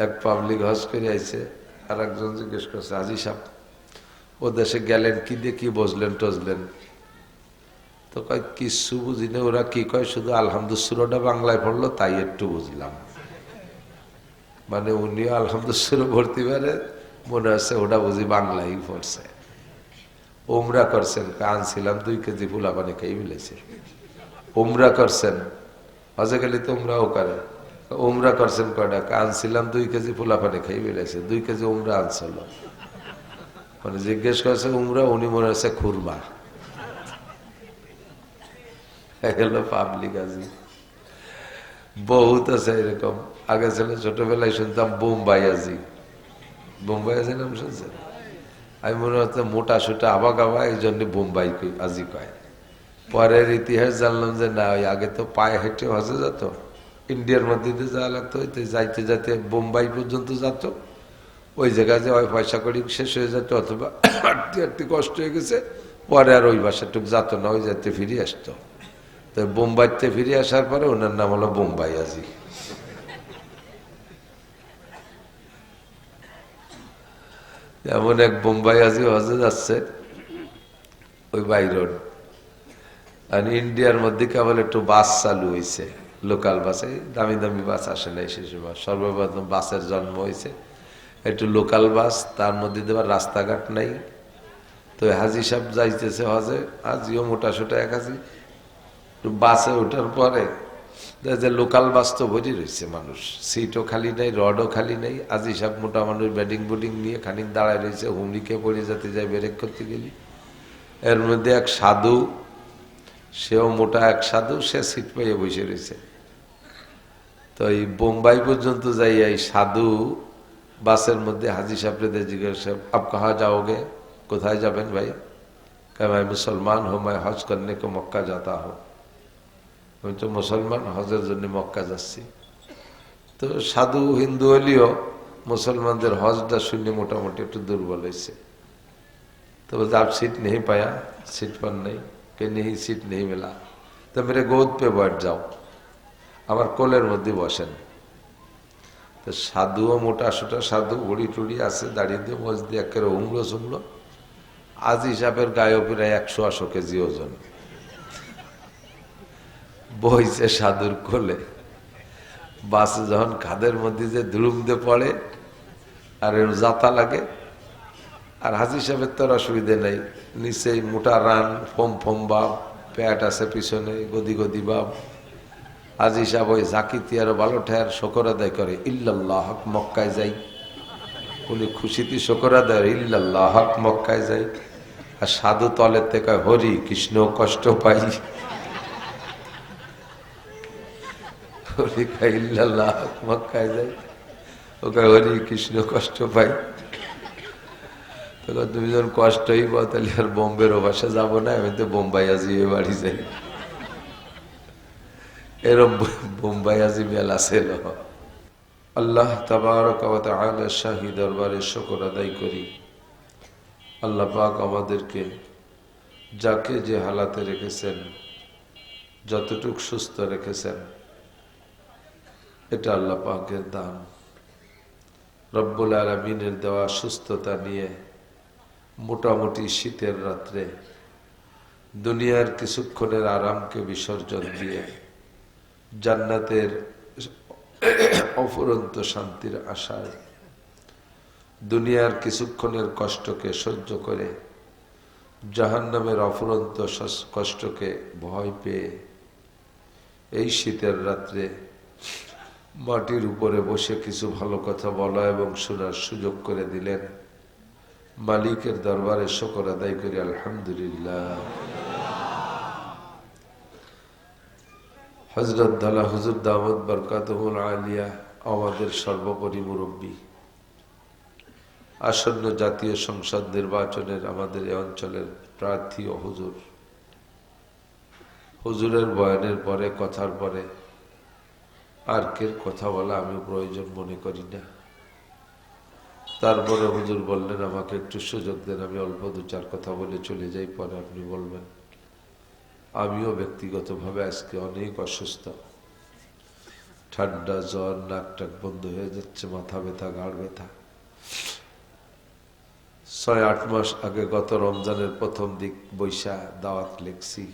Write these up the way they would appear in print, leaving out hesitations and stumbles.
এক পাবলিক হজ করে আইছে, আর একজন জিজ্ঞেস করছে, হাজি সাহেব ও দেশে গেলেন কি দিয়ে কি বসলেন টসলেন? তো কয় কিছু বুঝি না, ওরা কি কয় শুধু আলহামদুসুরটা বাংলায় পড়লো তাই একটু বুঝলাম। মানে উনিও আলহামদুসুর ভর্তি পারে, মনে হচ্ছে ওটা বুঝি বাংলাই পড়ছে। উমরা করছেন, আনছিলাম 2 কেজি ফুলা পানি খাই মিলেছে। উমরা করছেন, হজে গেলে তো উমরাও করে। উমরা করছেন কয়টা? আনছিলাম 2 কেজি ফুলা পানি খাই মিলেছে। 2 কেজি উমরা আনছিল। মানে জিজ্ঞেস করছে উমরা, উনি মনে হচ্ছে খুরমা। গেল পাবলিক আজি বহুত আছে এরকম। আগে ছিল ছোটবেলায় শুনতাম বোম্বাই আজি। বোম্বাই আজি নাম শুনছেন? আমি মনে হচ্ছে মোটা সোটা আবা গাবা, এই জন্য বোম্বাই আজি কয়। পরের ইতিহাস জানলাম যে না, ওই আগে তো পায়ে হেঁটে হজে যেত, ইন্ডিয়ার মধ্যে দিয়ে যাওয়া লাগতো, যাইতে যাইতে বোম্বাই পর্যন্ত যেত। ওই জায়গায় যে ওই পয়সা করি শেষ হয়ে যেত, অথবা হাঁটতে হাঁটতে কষ্ট হয়ে গেছে, পরে আর ওই বাসাটুক যেত না, ওই যাতে ফিরে আসতো। তো বোম্বাইতে ফিরে আসার পরে ওনার নাম হলো বোম্বাই আজি। এমন এক বোম্বাই আজি হজে যাচ্ছে ওই বাই রোড, আর ইন্ডিয়ার মধ্যে কেবল একটু বাস চালু হয়েছে, লোকাল বাসে, দামি দামি বাস আসে নাই সে সময়, সর্বপ্রথম বাসের জন্ম হয়েছে। একটু লোকাল বাস, তার মধ্যে দেবার রাস্তাঘাট নাই। তো হাজি সাহেব যাইতেছে হজে, হাজিও মোটা সোটা এক হাজি। বাসে ওঠার পরে যে লোকাল বাস তো ভরি রয়েছে মানুষ, সিটও খালি নাই, রডও খালি নাই। হাজি সাহেব মোটা মানুষ ব্যাটিং বুটিং নিয়ে খানিক দাঁড়ায় রয়েছে, হুমড়িকে পড়ে যেতে যায় ব্রেক করতে গেলি। এর মধ্যে এক সাধু, সেও মোটা এক সাধু, সে সিট পাইয়ে বসে রয়েছে। তো এই বোম্বাই পর্যন্ত যাই এই সাধু বাসের মধ্যে হাজি সাহেবরে জিজ্ঞাসা, আপ কাহা যাওগে? কোথায় যাবেন ভাই? क्या मैं मुसलमान हूँ, मैं हज करने को मक्का जाता हूँ। আমি তো মুসলমান, হজের জন্য মক্কা যাচ্ছি। তো সাধু হিন্দু হলেও মুসলমানদের হজটা শুনে মোটামুটি একটু দুর্বল হয়েছে। तो बोलते आप सीट नहीं पाया? सीट पर नहीं? कि नहीं सीट नहीं मिला तो मेरे गोद पे बैठ जाओ, আমার কোলের মধ্যে বসেন। তো সাধুও মোটা সোটা সাধু, ঘুড়ি টুড়ি আছে, দাঁড়িয়ে দিয়ে মজ দিয়ে একেবারে হুমড়ো সুমড়ো। আজি সাহেবের গায়ে প্রায় 180 কেজি ওজন, বইছে সাধুর কোলে। বাসে যখন খাদের মধ্যে যে ধুলুম দিয়ে পড়ে আর এর যাতা লাগে, আর হাজি সাহেবের তো অসুবিধে নেই, নিচেই মোটা রান, ফোম ফোম বাপ, প্যাট আছে পিছনে, গদি গদি বাপ। হাজি সাহেব ওই জাকিতি আর ভালো ঠেয়ার শকর আদায় করে, ইল্লাল্লাহ হক মক্কায় যাই। উনি খুশিতে শকর আদায়, ইল্লাল্লাহ হক মক্কায় যাই। আর সাধু তলের থেকে হরি কৃষ্ণ কষ্ট পাই, হরি খাই ইল্লাল্লাহ হক মক্কায় যাই, ওকে হরি কৃষ্ণ কষ্ট পাই। তুমি যখন কষ্টই পাও তাহলে আর বোম্বের বাসা যাবো না, আমি তো বোম্বাই আজি বাড়ি যাই। এরম বোম্বাই আজি মেলা ছিল। আল্লাহ তাবারক ওয়া তাআলা শাহী দরবারে শুকর আদায় করি, আল্লাহ পাক আমাদেরকে যাকে যে হালাতে রেখেছেন, যতটুক সুস্থ রেখেছেন, এটা আল্লাহ পাকের দান। রব্বুল আলামিনের দেওয়া সুস্থতা নিয়ে মোটামুটি শীতের রাত্রে দুনিয়ার কিছুক্ষণের আরামকে বিসর্জন দিয়ে জান্নাতের অফুরন্ত শান্তির আশায় দুনিয়ার কিছুক্ষণের কষ্টকে সহ্য করে জাহান্নামের অফুরন্ত কষ্টকে ভয় পেয়ে এই শীতের রাত্রে মাটির উপরে বসে কিছু ভালো কথা বলা এবং শোনার সুযোগ করে দিলেন। মালিকের দরবারে শুকর আদায় করি, আলহামদুলিল্লাহ। হযরত দালা হুজুর দাওয়াত বরকাতুহুল আলিয়া আমাদের সর্বোপরি মুরব্বী, আসন্ন জাতীয় সংসদ নির্বাচনের আমাদের এই অঞ্চলের প্রার্থী ও হুজুর, হুজুরের বয়ানের পরে, কথার পরে আর কের কথা বলা আমি প্রয়োজন মনে করি না। তারপরে হুজুর বললেন আমাকে একটু সুযোগ দেন, আমি অল্প 2-4 কথা বলে চলে যাই, পরে আপনি বলবেন। আমিও ব্যক্তিগতভাবে আজকে অনেক অসুস্থ, ঠান্ডা, জ্বর, নাক টাক বন্ধ হয়ে যাচ্ছে, মাথা ব্যথা, ঘাড় ব্যথা। 6-8 মাস আগে গত রমজানের প্রথম দিক বৈশা দাওয়াত লিখছি।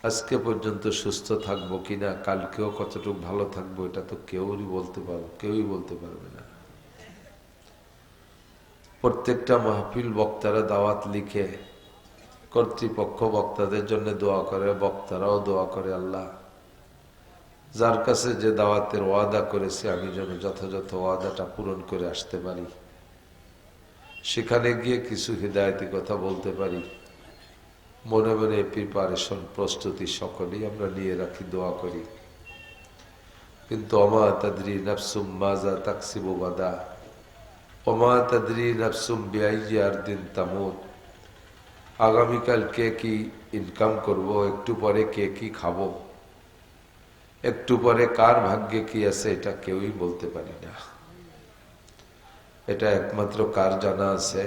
আজকে পর্যন্ত সুস্থ থাকবো কিনা, কালকেও কতটুকু ভালো থাকবো, এটা তো কেউই বলতে পারবে না। প্রত্যেকটা মাহফিল বক্তারা দাওয়াত লিখে, কর্তৃপক্ষ বক্তাদের জন্য দোয়া করে, বক্তারাও দোয়া করে, আল্লাহ যার কাছে যে দাওয়াতের ওয়াদা করেছে আমি যেন যথাযথ ওয়াদাটা পূরণ করে আসতে পারি, সেখানে গিয়ে কিছু হিদায়তি কথা বলতে পারি। মনে মনে প্রিপারেশন, প্রস্তুতি সকলেই আমরা নিয়ে রাখি, দোয়া করি। কিন্তু অমা তাদরি নাফসুম মাজা তাকসিবু গাদা, অমা তাদরি নাফসুম বিআইয়ি আরদিন তামুত। আগামীকাল কে কি ইনকাম করব, একটু পরে কে কি খাবো, একটু পরে কার ভাগ্যে কি আছে, এটা কেউই বলতে পারি না। এটা একমাত্র কার জানা আছে?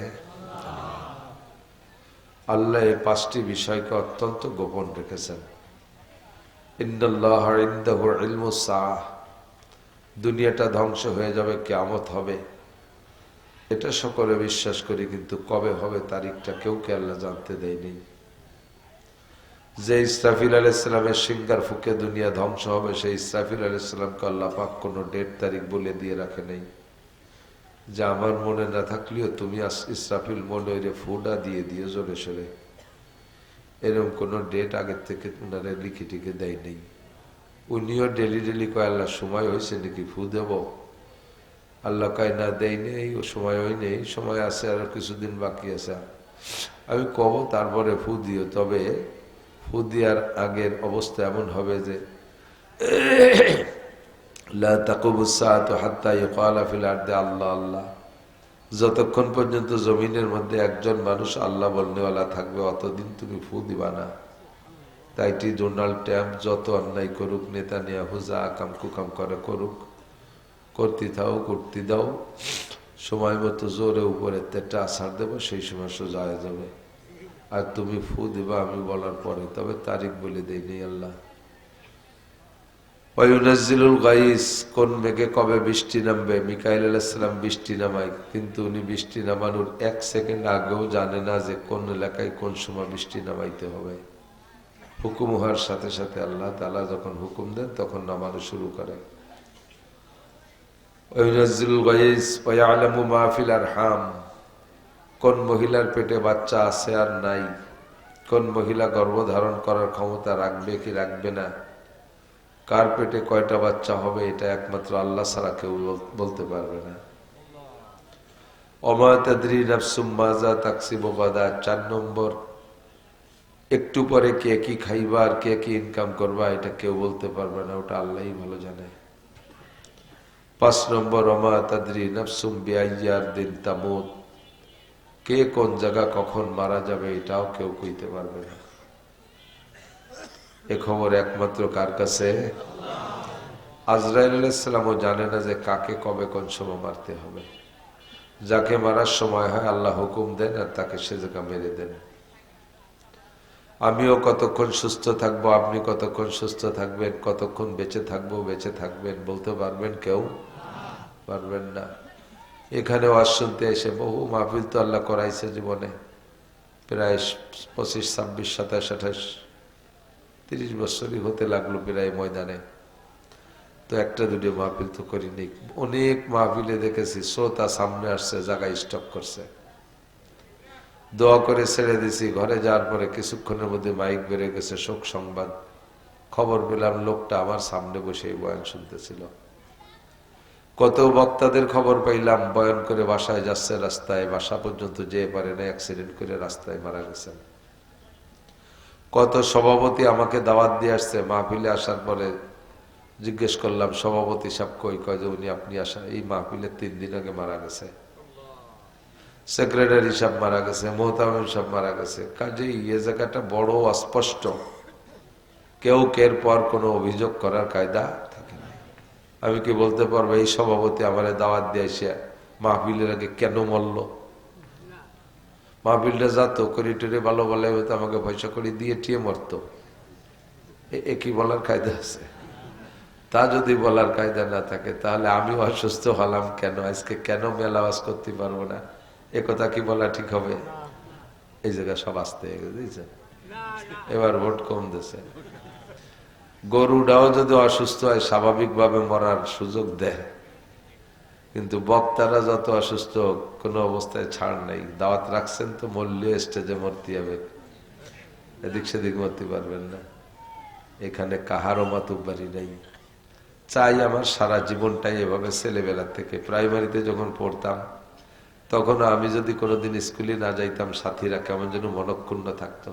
আল্লাহ এই 5টি বিষয়কে অত্যন্ত গোপন রেখেছেন। ইন্নাল্লাহা ইনদাহু ইলমুস সাআহ, দুনিয়াটা ধ্বংস হয়ে যাবে, কিয়ামত হবে, এটা সকলে বিশ্বাস করি, কিন্তু কবে হবে তারিখটা কেউকে আল্লাহ জানতে দেয়নি। যে ইসরাফিল আলাইহিস সালামের সিংহার ফুকে দুনিয়া ধ্বংস হবে, সেই ইসরাফিল আলাইহিস সালামকে আল্লাহ পাক কোনো ডেট তারিখ বলে দিয়ে রাখে নেই, যে আমার মনে না থাকলেও তুমি ইসরাফিল মনে হইলে ফুটা দিয়ে দিয়ে জোরে সরে, এরকম কোনো ডেট আগের থেকে ওনারা লিখে টিকে দেয় নেই। উনিও ডেলি কয় আল্লাহ সময় হয়েছে নাকি ফু দেব, আল্লাহ কয় না দেয় নেই, ও সময় হয় নেই, সময় আছে, আর কিছুদিন বাকি আছে, আমি কব তারপরে ফু দিও। তবে ফু দেওয়ার আগের অবস্থা এমন হবে যে লা তাকুমুস সাআতু হাত্তা ইউকালা ফিল আরদি আল্লাহ আল্লাহ, যতক্ষণ পর্যন্ত জমিনের মধ্যে একজন মানুষ আল্লাহ বলনেওয়ালা থাকবে অতদিন তুমি ফু দিবা না। তাইটি ডোনাল্ড ট্রাম্প যত অন্যায় করুক, নেতানিয়াহু যা আকাম কুকাম করে করুক, করতে দাও, সময় মতো জোরে উপরে তেটা আছাড় দেবো, সেই সময় সোজা হয়ে যাবে। আর তুমি ফু দিবা আমি বলার পরে, তবে তারিখ বলে দেয়নি আল্লাহ। ওয়ায়ুনাজ্জিলুল গাইস, কোন মেঘে কবে বৃষ্টি নামবে, মিকাইল আলাইহিস সালাম বৃষ্টি নামায়, কিন্তু উনি বৃষ্টি নামানোর 1 সেকেন্ড আগেও জানে না যে কোন এলাকায় কোন সময় বৃষ্টি নামাইতে হবে। হুকুম হওয়ার সাথে সাথে আল্লাহ তাআলা যখন হুকুম দেন তখন নামানো শুরু করে। ওয়ায়ুনাজ্জিলুল গাইস ওয়া ইয়ালামু মা ফিল আরহাম, কোন মহিলার পেটে বাচ্চা আছে আর নাই, কোন মহিলা গর্ভধারণ করার ক্ষমতা রাখবে কি রাখবে না, কার পেটে কয়টা বাচ্চা হবে, এটা একমাত্র আল্লাহ ছাড়া কেউ বলতে পারবে না। ওমা তাদরি নাফসুম মাজা তাকসিবু গাদা, 4 নম্বর, একটু পরে কে কি খাইবা আর কে কি ইনকাম করবা, এটা কেউ বলতে পারবে না, ওটা আল্লাহই ভালো জানে। 5 নম্বর, ওমা তাদরি নাফসুম বিআইয়ি আরদিন তামুত, কে কোন জায়গা কখন মারা যাবে এটাও কেউ কইতে পারবে না। এ খবর একমাত্র কার কাছে? আজরাইল আলাইহিস সালামও জানে না যে কাকে কবে কোন সময় মারতে হবে। যাকে মারার সময় হয় আল্লাহ হুকুম দেন আর তাকে সে জায়গা মেরে দেন। আমিও কতক্ষণ সুস্থ থাকবো, আপনি কতক্ষণ সুস্থ থাকবেন, কতক্ষণ বেঁচে থাকবেন বলতে পারবেন? কেউ পারবেন না। এখানে ওয়াজ শুনতে এসে বহু মাহফিল তো আল্লাহ করাইছে জীবনে, প্রায় 25, 26, 27, 28, 30 বছরই হতে লাগলো প্রায় ময়দানে। তো একটা দুটো মাহফিল তো করিনি, অনেক মাহফিলে দেখেছি শ্রোতা সামনে আসছে, জায়গায় স্টপ করছে, দোয়া করে ছেড়ে দিছি। ঘরে যাওয়ার পরে কিছুক্ষণের মধ্যে মাইক বেড়ে গেছে, শোক সংবাদ। খবর পেলাম লোকটা আমার সামনে বসে বয়ান শুনতেছিল। কত বক্তাদের খবর পাইলাম বয়ান করে বাসায় যাচ্ছে, রাস্তায় বাসা পর্যন্ত যেতে পারে না, অ্যাক্সিডেন্ট করে রাস্তায় মারা গেছেন। কত সভাপতি আমাকে দাওয়াত দিয়ে আসছে, মাহফিলে আসার পরে জিজ্ঞেস করলাম সভাপতি সাহেব কই, কয় যে উনি আপনি আসা এই মাহফিলে 3 দিন আগে মারা গেছে। সেক্রেটারি সাহেব মারা গেছে, মোহতামিম সাহেব মারা গেছে। কাজেই এ জায়গাটা বড় অস্পষ্ট, কেউ কের পর কোনো অভিযোগ করার কায়দা থাকে না। আমি কি বলতে পারবো এই সভাপতি আমারে দাওয়াত দিয়ে এসে মাহফিলের আগে কেন মরল? মাহফিলটা যাতো করি টরি ভালো বলে হয়তো আমাকে পয়সা করে দিয়ে টিয়ে মরতো, এ কি বলার কায়দা আছে? তা যদি বলার কায়দা না থাকে তাহলে আমি অসুস্থ হলাম কেন, আজকে কেন মেলাওয়াজ করতে পারবো না, এ কথা কি বলা ঠিক হবে? এই জায়গায় সব আসতে দিয়েছে, এবার ভোট কম দিয়েছে। গরুটাও যদি অসুস্থ হয় স্বাভাবিকভাবে মরার সুযোগ দেয়, কিন্তু বক্তারা যত অসুস্থ কোনো অবস্থায় ছাড় নেই। দাওয়াত রাখছেন তো মরলেও স্টেজে মরতে হবে, এদিক সেদিক মরতে পারবেন না। এখানে কাহারও মাতুব্বারি নেই। চাই আমার সারা জীবনটাই এভাবে, ছেলেবেলার থেকে প্রাইমারিতে যখন পড়তাম তখন আমি যদি কোনোদিন স্কুলে না যাইতাম, সাথীরা কেমন যেন মনক্ষুণ্ণ থাকতো।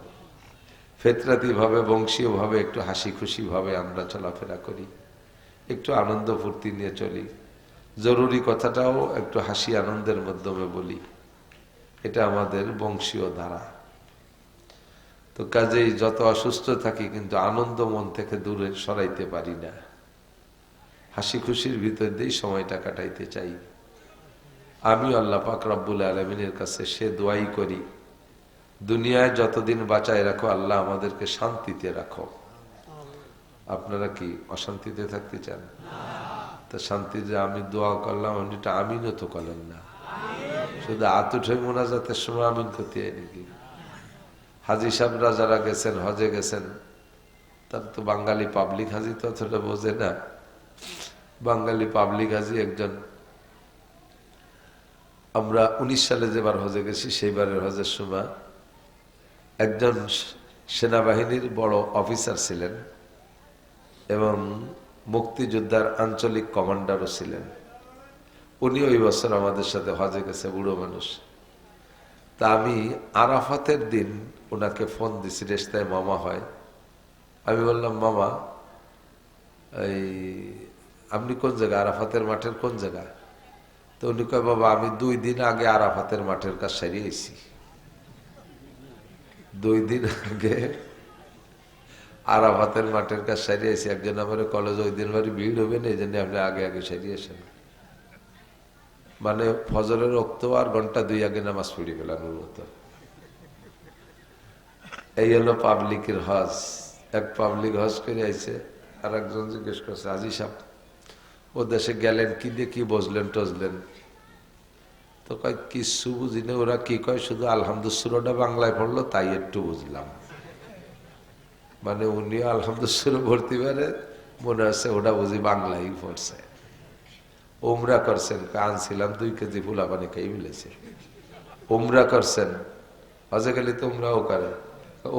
ফেতরাতি ভাবে, বংশীয় ভাবে, একটু হাসি খুশি ভাবে আমরা চলাফেরা করি, একটু আনন্দ ফুর্তি নিয়ে চলি, জরুরি কথাটাও একটু হাসি আনন্দের মাধ্যমে বলি, এটা আমাদের বংশীয় ধারা। তো কাজেই যত অসুস্থ থাকি কিন্তু আনন্দ মন থেকে দূরে সরাইতে পারি না, হাসি খুশির ভিতর দিয়েই সময়টা কাটাইতে চাই। আমি আল্লাহ পাক রব্বুল আলামিনের কাছে সে দোয়াই করি, দুনিয়ায় যতদিন বাঁচায় রাখো আল্লাহ আমাদেরকে শান্তিতে রাখো। আপনারা কি অশান্তিতে থাকতে চান? তা শান্তি যে আমি দোয়া করলাম এটা আমিনও তো করলেন না, শুধু আতুঠে মোনাজাতের সময় আমিন করতে হয় নাকি? হাজি সাহেবরা যারা গেছেন, হজে গেছেন, তার তো বাঙালি পাবলিক হাজি তো অতটা বোঝে না। বাঙালি পাবলিক হাজি একজন, আমরা 19 সালে যেবার হজে গেছি সেইবারের হজের সময় একজন সেনাবাহিনীর বড় অফিসার ছিলেন এবং মুক্তিযোদ্ধার আঞ্চলিক কমান্ডারও ছিলেন। উনি ওই বছর আমাদের সাথে হজে গেছে, বুড়ো মানুষ। তা আমি আরাফাতের দিন ওনাকে ফোন দিছি, রেস্তায় মামা হয়। আমি বললাম, মামা এই আপনি কোন জায়গা, আরাফাতের মাঠের কোন জায়গা? তো উনি কয়, বাবা আমি 2 দিন আগে আরাফাতের মাঠের কাজ সারিয়েছি। 2 দিন আগে আরাফাতের মাঠের কাজ সারিয়েছি। একজন আমার কলেজ, ওই দিন বাড়ি ভিড় হবে না, এই জন্য আপনি আগে আগে সারিয়েছেন। মানে ফজরের রক্ত আর ঘন্টা 2 আগে নামাজ পড়ি ফেলানোর মতো। এই হলো পাবলিকের হজ। এক পাবলিক হজ করে আইছে, আর একজন জিজ্ঞেস করছে, হাজি সাহেব ও দেশে গেলেন কি দিয়ে কি বসলেন টসলেন? তো কয় কিছু বুঝি না, ওরা কি কয় শুধু আলহামদুসুরটা বাংলায় পড়লো তাই একটু বুঝলাম। মানে উনি আলহামদুসুর ভর্তি পারে, মনে হচ্ছে ওটা বুঝি বাংলাই পড়ছে। উমরা করছেন, আনছিলাম 2 কেজি ফুলা পানি খাই বলেছে। উমরা করছেন, হজে গেলে তো উমরাও করে।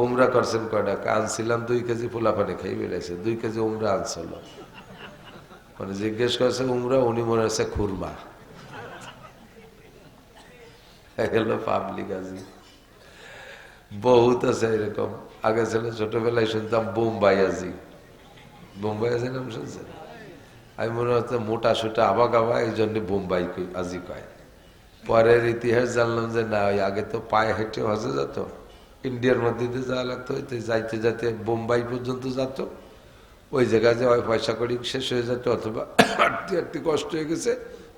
উমরা করছেন কয়টা? আনছিলাম 2 কেজি ফুলা পানি খাই বলেছে। 2 কেজি উমরা আনছিল। মানে জিজ্ঞেস করছে উমরা, উনি মনে হচ্ছে খুরমা। গেল পাবলিক আজি বহুত আছে এরকম। আগে ছিল ছোটবেলায় শুনতাম বোম্বাই আজি। বোম্বাই আজি নাম শুনছেন? আমি মনে হচ্ছে মোটা সোটা আবা গাবা, এই জন্য বোম্বাই আজি কয়। পরের ইতিহাস জানলাম যে না, ওই আগে তো পায়ে হেঁটে হজে যেত, ইন্ডিয়ার মধ্যে দিয়ে যাওয়া লাগতো, যাইতে যাইতে বোম্বাই পর্যন্ত যেত। ওই জায়গায় যে ওই পয়সা করি শেষ হয়ে যেত, অথবা হাঁটতে হাঁটতে কষ্ট হয়ে গেছে,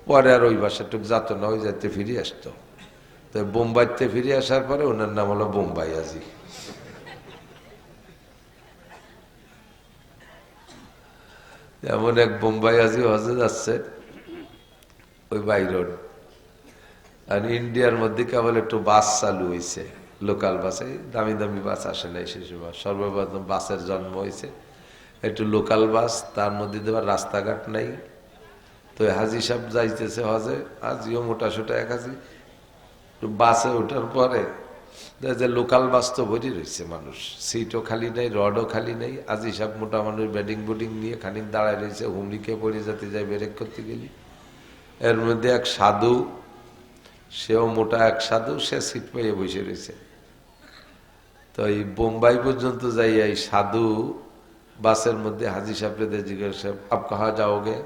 পরে আর ওই বাসাটুক যেত না, ওই যাইতে ফিরে আসতো। তো বোম্বাইতে ফিরে আসার পরে ওনার নাম হলো বোম্বাই আজি। এমন এক বোম্বাই আজি হজে যাচ্ছে ওই বাই রোড, আর ইন্ডিয়ার মধ্যে কেবল একটু বাস চালু হয়েছে, লোকাল বাসে, দামি দামি বাস আসে নাই সে সময়। সর্বপ্রথম বাসের জন্ম হয়েছে, একটু লোকাল বাস, তার মধ্যে দেবার রাস্তাঘাট নাই। তো হাজি সাহেব যাইতেছে হজে, হাজিও মোটা সোটা এক হাজি। বাসে ওঠার পরে যে লোকাল বাস তো ভরি রয়েছে মানুষ, সিটও খালি নাই, রডও খালি নাই। আজি সাহেব মোটা মানুষ ব্যাটিং বুটিং নিয়ে খানিক দাঁড়ায় রয়েছে, হুমড়িকে পড়ে যেতে যায় ব্রেক করতে গেলি। এর মধ্যে এক সাধু, সেও মোটা এক সাধু, সে সিট পেয়ে বসে রয়েছে। তো এই বোম্বাই পর্যন্ত যাই এই সাধু বাসের মধ্যে হাজি সাহেবদের জিজ্ঞাসা, আপ কাহা যাওগে,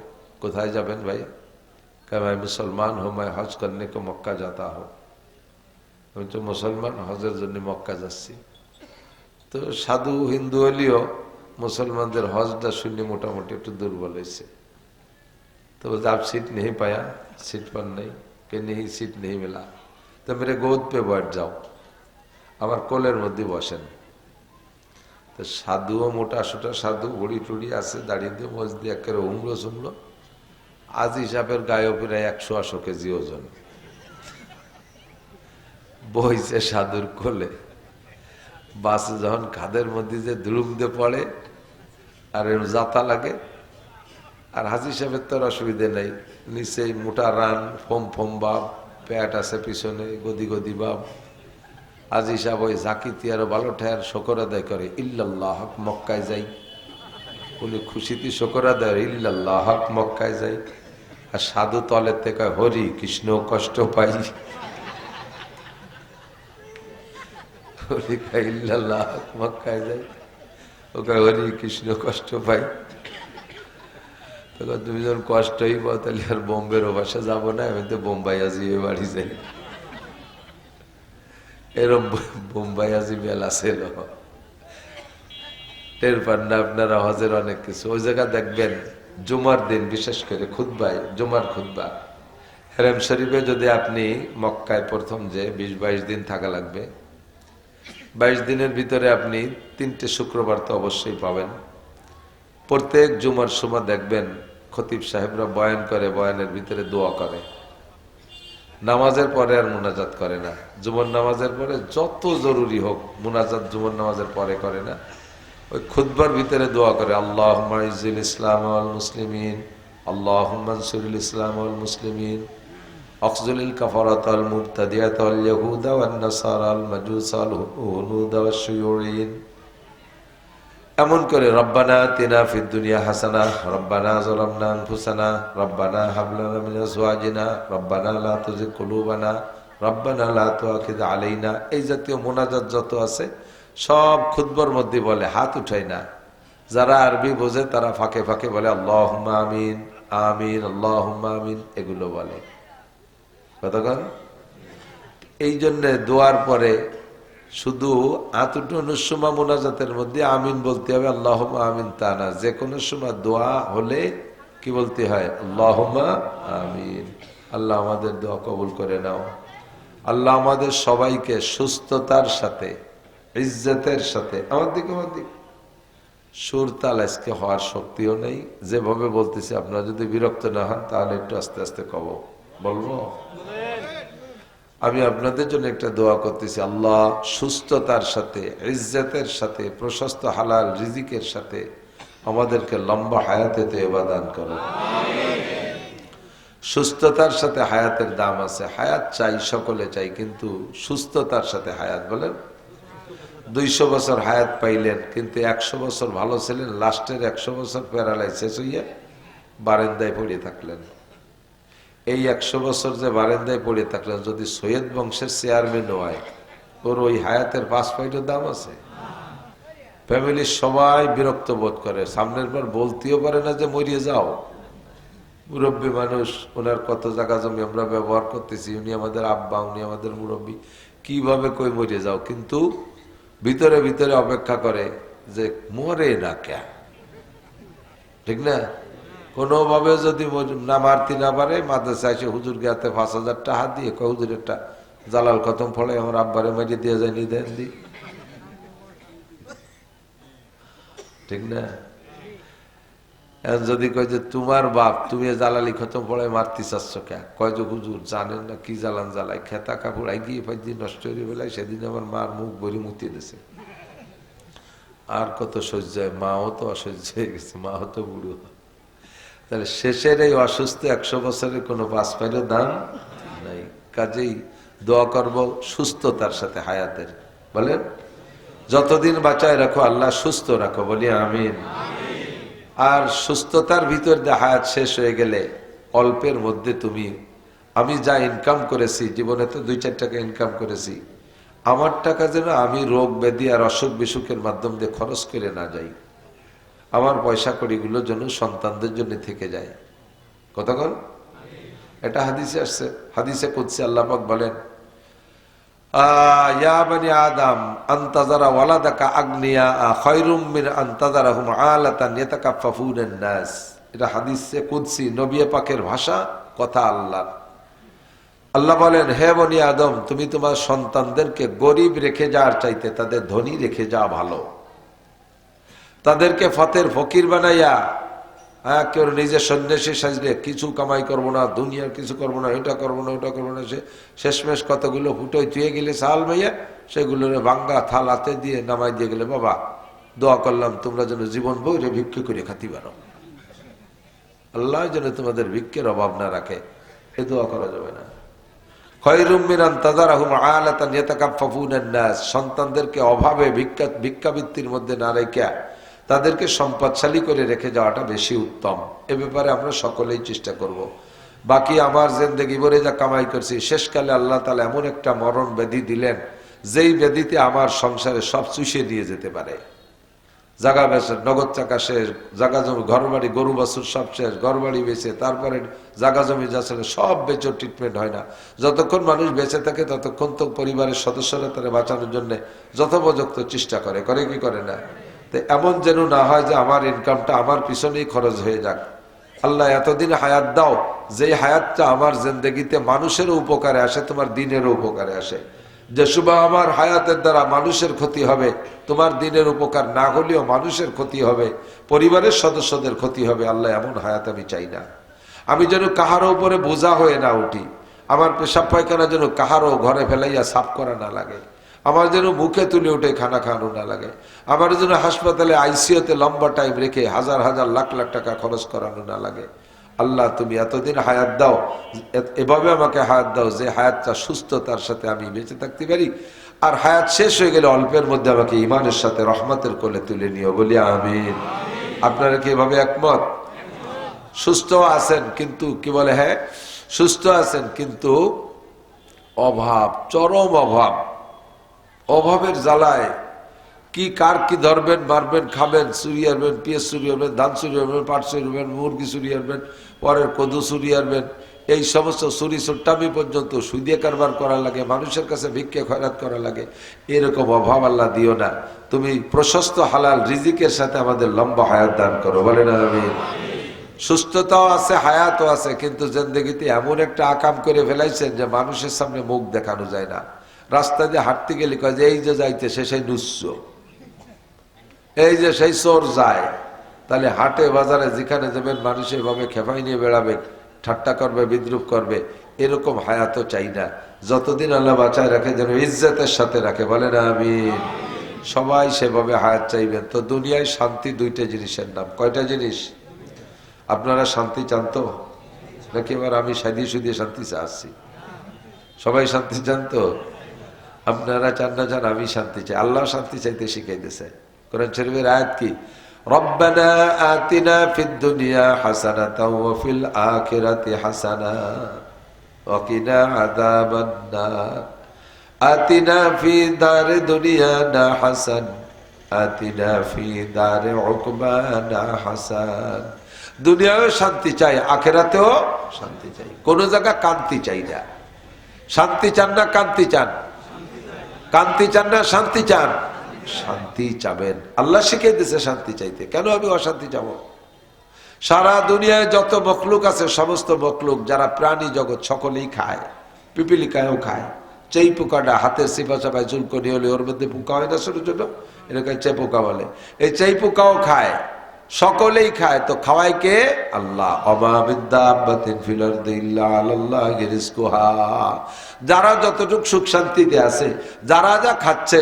কোথায় যাবেন ভাই? কে मैं মুসলমান हूँ, मैं हज करने को मक्का जाता हूँ। আমি তো মুসলমান, হজের জন্য মক্কা যাচ্ছি। তো সাধু হিন্দু হলেও মুসলমানদের হজটা শুনে মোটামুটি একটু দুর্বল হয়েছে। तो बोलते आप सीट नहीं पाया? सीट पर नहीं कि नहीं, सीट नहीं मिला तो मेरे गोद पे बैठ जाओ, আমার কোলের মধ্যে বসেন। তো সাধুও মোটা সোটা সাধু, বড়ি টুড়ি আছে, দাঁড়িয়ে দিয়ে মজ দিয়ে একেবারে হুমড়ো সুমড়ো। আজি সাহেবের গায়ে প্রায় 180 কেজি ওজন, বইছে সাধুর কোলে। বাসে যখন খাদের মধ্যে যে দুলুম দিয়ে পড়ে আর এর জাতা লাগে, আর হাজি সাহেবের তো অসুবিধে নেই, নিচেই মোটা রান, ফোম ফোম বাপ, প্যাট আছে পিছনে, গদি গদি বাপ। হাজি সাহেব ওই জাকিতি আরো ভালো ঠেয়ার শকর আদায় করে, ইল্লাল্লাহ হক মক্কায় যাই। উনি খুশিতে শকর আদায়, ইল্লাল্লাহ হক মক্কায় যাই। আর সাধু তলের থেকে হরি কৃষ্ণ কষ্ট পাই, হরি খাই ইল্লাল্লাহ হক মক্কায় যাই, ওকে হরি কৃষ্ণ কষ্ট পাই। তখন তুমি যখন কষ্টই পাও তাহলে আর বোম্বের বাসা যাবো না, আমি তো বোম্বাই আজিবে বাড়ি যাই। এরম বোম্বাই আজি মেলা ছিল, টের পান না আপনারা? হজের অনেক কিছু ওই জায়গা দেখবেন, জুমার দিন বিশেষ করে খুতবায়, জুমার খুতবা হেরেম শরীফে যদি আপনি মক্কায় প্রথম যে 20-22 দিন থাকা লাগবে, 22 দিনের ভিতরে আপনি 3টে শুক্রবার তো অবশ্যই পাবেন। প্রত্যেক জুমার সময় দেখবেন খতিব সাহেবরা বয়ান করে, বয়ানের ভিতরে দোয়া করে। নামাজের পরে আর মুনাজাত করে না, জুমার নামাজের পরে যত জরুরি হোক মুনাজাত জুমার নামাজের পরে করে না, ওই খুতবার ভিতরে দোয়া করে, আল্লাহুম্মা ইজ্জিল ইসলাম ওয়াল মুসলিমিন, আল্লাহুম্মা আনসুরিল ইসলাম ওয়াল মুসলিমিন, আখযুলিল কাফারাত ওয়াল মুবতাদিআত ওয়াল ইয়াহুদা ওয়ান নাসারা ওয়াল মাজুস ওয়াল হুনুদ ওয়াশ শুয়ুঈন। এমন করে রব্বানা আতিনা ফিদ দুনিয়া হাসানা, রব্বানা যালামনা আনফুসানা, রব্বানা হাব লানা মিন আজওয়াজিনা, রব্বানা লা তুযিগ কুলুবানা, রব্বানা লা তুআখিয আলাইনা। এই জাতীয় মোনাজাত যত আছে সব খুতবার মধ্যে বলে, হাত উঠায় না। যারা আরবি বোঝে তারা ফাঁকে ফাঁকে বলে আল্লাহুম্মা আমিন, আমিন, আল্লাহুম্মা আমিন, এগুলো বলে। কতক্ষণ? এই জন্যে দোয়ার পরে শুধু আতুটুনুর সময় মোনাজাতের মধ্যে আমিন বলতে হবে, আল্লাহুম্মা আমিন তা না, যে কোনো সময় দোয়া হলে কি বলতে হয়? আল্লাহুম্মা আমিন। আল্লাহ আমাদের দোয়া কবুল করে নাও। আল্লাহ আমাদের সবাইকে সুস্থতার সাথে, ইজ্জতের সাথে, আমার দিকে সুর তাল আজকে হওয়ার শক্তিও নেই, যেভাবে বলতেছি আপনারা যদি বিরক্ত না হন তাহলে একটু আস্তে আস্তে বলবো। আমি আপনাদের জন্য একটা দোয়া করতেছি, আল্লাহ সুস্থতার সাথে, ইজ্জতের সাথে, প্রশস্ত হালাল রিজিকের সাথে আমাদেরকে লম্বা হায়াতে দান করো। সুস্থতার সাথে হায়াতের দাম আছে, হায়াত চাই, সকলে চাই, কিন্তু সুস্থতার সাথে হায়াত। বলেন 200 বছর হায়াত পাইলেন, কিন্তু 100 বছর ভালো ছিলেন, লাস্টের 100 বছর প্যারালাইসিস হইয়া বারান্দায় পড়ে থাকলেন। এই 100 বছর যে বারান্দায় পড়ে থাকলেন, যদি সৈয়দ বংশের চেয়ারম্যান হয়, ওর ওই হায়াতের 5 পয়সার দাম আছে? ফ্যামিলির সবাই বিরক্ত বোধ করে, সামনের বার বলতেও পারে না যে মরিয়ে যাও। মুরব্বী মানুষ, ওনার কত জায়গা জমি আমরা ব্যবহার করতেছি, উনি আমাদের আব্বা, উনি আমাদের মুরব্বী, কিভাবে কই মরিয়ে যাও, কিন্তু ভিতরে ভিতরে অপেক্ষা করে যে মরে না কে, ঠিক না? কোনোভাবে যদি না মারতে না পারে, মাদ্রাসা এসে হুজুরকে হাতে 5,000 টাকা দিয়ে হুজুর একটা জালাল খতম ফলে আমার আব্বারে মারিয়ে দিয়ে যায়, নিদেন দি, ঠিক না? যদি কয় যে তোমার বাপ, তুমি জালালি খতম পড়ে মারতে চাচ্ছ কে, কয় যে হুজুর জানেন না কি জ্বালান জ্বালায়, খেতা কাপড় গিয়ে 5 দিন নষ্ট হয়ে বেলায়, সেদিন আমার মার মুখ বড়ি মুতিয়ে দিয়েছে। আর কত সহ্য হয়, মাও তো অসহ্য হয়ে গেছে, মাও তো বুড়ো। তাহলে শেষের এই অসুস্থ 100 বছরের কোনো 5 পয়সার দাম নাই। কাজেই দোয়া করব সুস্থতার সাথে হায়াতের। বলেন যতদিন বাঁচায় রাখো আল্লাহ সুস্থ রাখো, বলি আমিন। আর সুস্থতার ভিতর দিয়ে হায়াত শেষ হয়ে গেলে অল্পের মধ্যে তুমি, আমি যা ইনকাম করেছি জীবনে, তো 2-4 টাকা ইনকাম করেছি, আমার টাকা যেন আমি রোগ ব্যাধি আর অসুখ বিসুখের মাধ্যম দিয়ে খরচ করে না যাই, আমার পয়সা কড়িগুলো যেন সন্তানদের জন্য থেকে যায়। কতক্ষণ? এটা হাদিসে আসছে, হাদিসে কুদসি আল্লাহ পাক বলেন, ইয়া বনি আদম আনতাজারা ওয়ালাদাকা আগনিয়া খায়রুম মিন আনতাজারাহুম আলাতান ইয়াতাকাফফুনান নাস। এটা হাদিসে কুদসি, নবী পাকের ভাষা, কথা আল্লাহ। আল্লাহ বলেন, হে বনি আদম, তুমি তোমার সন্তানদেরকে গরিব রেখে যাওয়ার চাইতে তাদের ধনী রেখে যাওয়া ভালো। তাদেরকে ফতের ফকির বানাইয়া কেউ নিজের সন্ন্যাসী সাজলে কিছু কামাই করবো না, দুনিয়ার কিছু করবো না, এটা করবো না, ওটা করবো না, সে শেষমেশ কতগুলো ফুটোয় তুয়ে গেলে সাল মাইয়া সেগুলো ভাঙ্গা থাল হাতে দিয়ে নামাই দিয়ে গেলে, বাবা দোয়া করলাম তোমরা যেন জীবন বইরে ভিক্ষে করে খাতি পারো, আল্লাহ যেন তোমাদের ভিক্ষের অভাব না রাখে, এ দোয়া করা যাবে না। সন্তানদেরকে অভাবে ভিক্ষাবৃত্তির মধ্যে না রেখে তাদেরকে সম্পদশালী করে রেখে যাওয়াটা বেশি উত্তম। এ ব্যাপারে আমরা সকলেই চেষ্টা করব। বাকি আমার জিন্দেগি ভরে যা কামাই করছি, শেষকালে আল্লাহ তাআলা এমন একটা মরণ ব্যাধি দিলেন যেই ব্যাধিতে আমার সংসারে সব চুষে দিয়ে যেতে পারে। জাগা বেচে, নগদ টাকা শেষ, জাগা জমি, ঘর বাড়ি, গরু বাছুর সব শেষ, ঘর বাড়ি বেচে, তারপরে জাগা জমি যা ছিল সব বেচে, ট্রিটমেন্ট হয় না। যতক্ষণ মানুষ বেঁচে থাকে ততক্ষণ তো পরিবারের সদস্যরা তারা বাঁচানোর জন্য যথোপযুক্ত চেষ্টা করে, করে কি করে না? তো এমন যেন না হয় যে আমার ইনকামটা আমার পিছনেই খরচ হয়ে যাক। আল্লাহ এতদিন হায়াত দাও, যে হায়াতটা আমার জিন্দেগিতে মানুষেরও উপকারে আসে, তোমার দিনেরও উপকারে আসে। যে সুবা আমার হায়াতের দ্বারা মানুষের ক্ষতি হবে, তোমার দিনের উপকার না হলেও মানুষের ক্ষতি হবে, পরিবারের সদস্যদের ক্ষতি হবে। আল্লাহ এমন হায়াত আমি চাই না। আমি যেন কাহারও উপরে বোঝা হয়ে না উঠি। আমার পেশাব পায়খানা যেন কাহারও ঘরে ফেলাইয়া সাফ করা না লাগে। আমার যেন মুখে তুলে উঠে খানা খাওয়ানো না লাগে। আমার যেন হাসপাতালে আইসিইউতে লম্বা টাইম রেখে হাজার হাজার লাখ লাখ টাকা খরচ করানো না লাগে। আল্লাহ তুমি এতদিন হায়াত দাও, এভাবে আমাকে হায়াত দাও যে হায়াতটা সুস্থতার সাথে আমি বেঁচে থাকতে পারি, আর হায়াত শেষ হয়ে গেলে অল্পের মধ্যে আমাকে ইমানের সাথে রহমতের কোলে তুলে নিও, বলি আমিন। আপনারা কি এভাবে একমত? সুস্থ আছেন কিন্তু কি বলে, হ্যাঁ সুস্থ আছেন কিন্তু অভাব, চরম অভাব, অভাবের জ্বালায় কি কার কি ধরবেন, মারবেন, খাবেন, চুরি আনবেন, পেঁয়াজ চুরি আনবেন, ধান চুরি আনবেন, পাট চুরি আনবেন, মুরগি চুরি আনবেন, পরের কদু চুরি আনবেন, এই সমস্ত চুরি চোট্টামি পর্যন্ত সুদিয়ে কারবার করা লাগে, মানুষের কাছে ভিক্ষে খয়রাত করা লাগে। এরকম অভাব আল্লাহ দিও না। তুমি প্রশস্ত হালাল রিজিকের সাথে আমাদের লম্বা হায়াত দান করো, বলেন আমিন। সুস্থতাও আছে, হায়াতও আছে, কিন্তু জিন্দেগিতে এমন একটা আকাম করে ফেলাইছেন যে মানুষের সামনে মুখ দেখানো যায় না। রাস্তা দিয়ে হাঁটতে গেলে কয় যে এই যে যাইতেছে সেই নুচ্ছ, এই যে সেই চোর যায়। তাহলে হাটে বাজারে যেখানে যাবেন মানুষ এভাবে খেপাই নিয়ে বেড়াবে, ঠাট্টা করবে, বিদ্রুপ করবে। এরকম হায়াতও চাই না। যতদিন আল্লাহ বাঁচায় রাখে যেন ইজ্জতের সাথে রাখে, বলে না আমিন। সবাই সেভাবে হায়াত চাইবেন। তো দুনিয়ায় শান্তি দুইটা জিনিসের নাম। কয়টা জিনিস? আপনারা শান্তি চান তো নাকি এবার আমি সাদিয়ে সুদিয়ে শান্তি চাচ্ছি? সবাই শান্তি চান তো? আপনারা চান না চান, আমি শান্তি চাই। আল্লাহ শান্তি চাইতে শিখাই দিয়েছে। কোরআন শরীফের আয়াত কি? রব্বানা আতিনা ফিদ দুনিয়া হাসানাতাও ওয়া ফিল আখিরাতি হাসানা ওয়া কিনা আযাবান নার। আতিনা ফি দারি দুনিয়ানা হাসান আতিনা ফি দারি উকবানা হাসান। দুনিয়ায়ও শান্তি চাই, আখিরাতেও শান্তি চাই। কোন জায়গা কান্তি চাই না। শান্তি চান না কান্তি চান? কান্তি চান না শান্তি চান? শান্তি চাবেন। আল্লাহ শিখিয়ে দিয়েছে শান্তি চাইতে। কেন আমি অশান্তি চাব? সারা দুনিয়ায় যত মখলুক আছে সমস্ত মখলুক যারা প্রাণী জগৎ সকলেই খায়। পিপিলিকায়ও খায়। চেই পোকাটা হাতের সিপা চাপায় চুলকনি হলে ওর মধ্যে পোকা হয় না ছোট ছোট, এটাকে চেই পোকা বলে। এই চেই পোকাও খায়, সকলেই খায়। তো খাওয়ায় কে? আল্লাহ। ওমা মিন দাব্বাতিন ফিল আরদি ইল্লা আলাল্লাহি রিজকুহা। যারা যতটুকু সুখ শান্তিতে আছে, যারা যা খাচ্ছে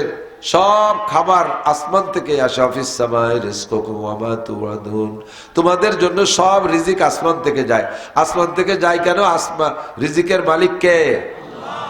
সব খাবার আসমান থেকে আসে। অফিস সামাই রিজকুকুম ওয়া মা তুআদুন। তোমাদের জন্য সব রিজিক আসমান থেকে যায়। আসমান থেকে যায় কেন? রিজিকের মালিক কে?